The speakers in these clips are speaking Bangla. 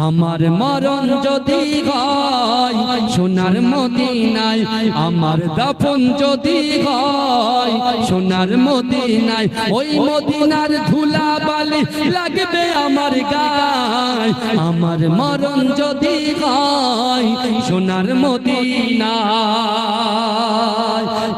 আমার মরণ যদি হয় সোনার মদিনায়, আমার দাফন যদি হয় সোনার মদিনায়, ওই মদিনার ধুলা বালি লাগবে আমার গায়। আমার মরণ যদি হয় সোনার মদিনায়,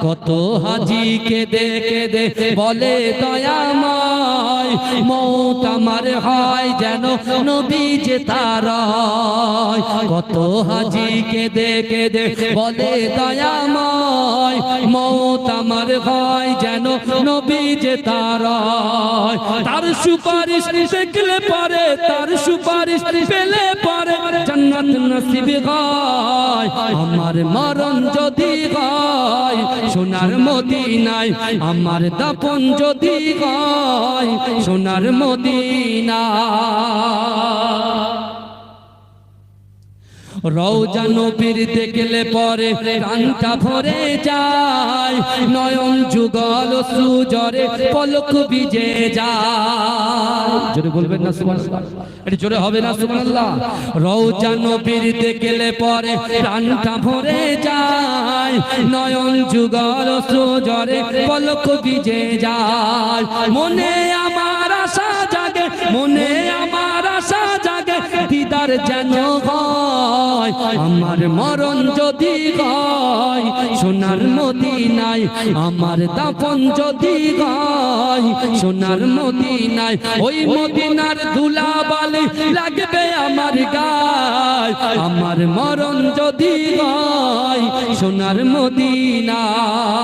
কত হাজি কেঁদে কেঁদে বলে দয়াময়, মৌত আমার হয় যেন নবী যে তারায়। কত হাজি কেঁদে কেঁদে বলে দয়াময়, মৌত আমার হয় যেন নবী যে তারায়। তার সুপারিশ দেখলে পরে, তার সুপারিশ পেলে পরে জান্নাত নসিব হয়। আমার মরণ যদি হয় সোনার মদিনায়, আমার দাফন যদি হয় সোনার মদিনা। রওজা নবীর দেখলে পরে প্রাণটা ভরে যায়, নয়ন যুগল সুজরে পলক ভিজে যায়। জোরে বলবেন না সুবহানাল্লাহ, এটা জোরে হবে না সুবহানাল্লাহ। রওজা নবীর দেখলে পরে প্রাণটা ভরে যায়, নয়ন যুগল সুজরে পলক ভিজে যায়। মনে আমার আশা জাগে, মনে আমার আশা জাগে, দিদার যেন হয়। আমার মরণ যদি হয় সোনার মদিনায়, আমার দাফন যদি হয় সোনার মদিনায়, ওই মদিনার ধুলা বালি লাগবে আমার গায়। আমার মরণ যদি হয় সোনার মদিনায়,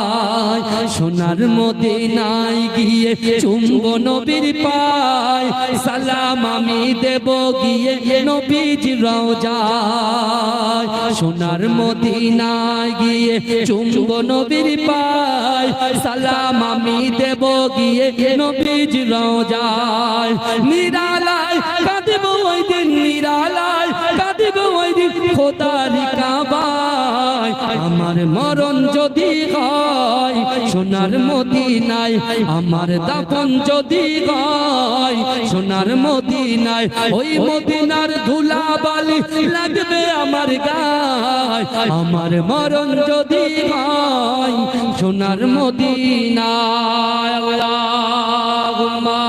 সোনার মদিনায় গিয়ে চুম্ব নবীর পায়, সালাম আমি দেব গিয়ে নবীজির রওজায়। সোনার মদিনায় গিয়ে চুম্ব নবীর পায়, সালাম আমি দেব গিয়ে নবীজির রওজায়। নিরালায় কাঁদিব ওই দিন, নিরালায় কাঁদিব ওই দিন খোদার কাবায়। আমার মরণ যদি হয় সোনার মদিনায়, আমার দাফন যদি হয় সোনার মদিনায়, ওই মদিনার ধুলা বালি লাগবে আমার গায়। আমার মরণ যদি হয় সোনার মদিনায়। আল্লাহুম্মা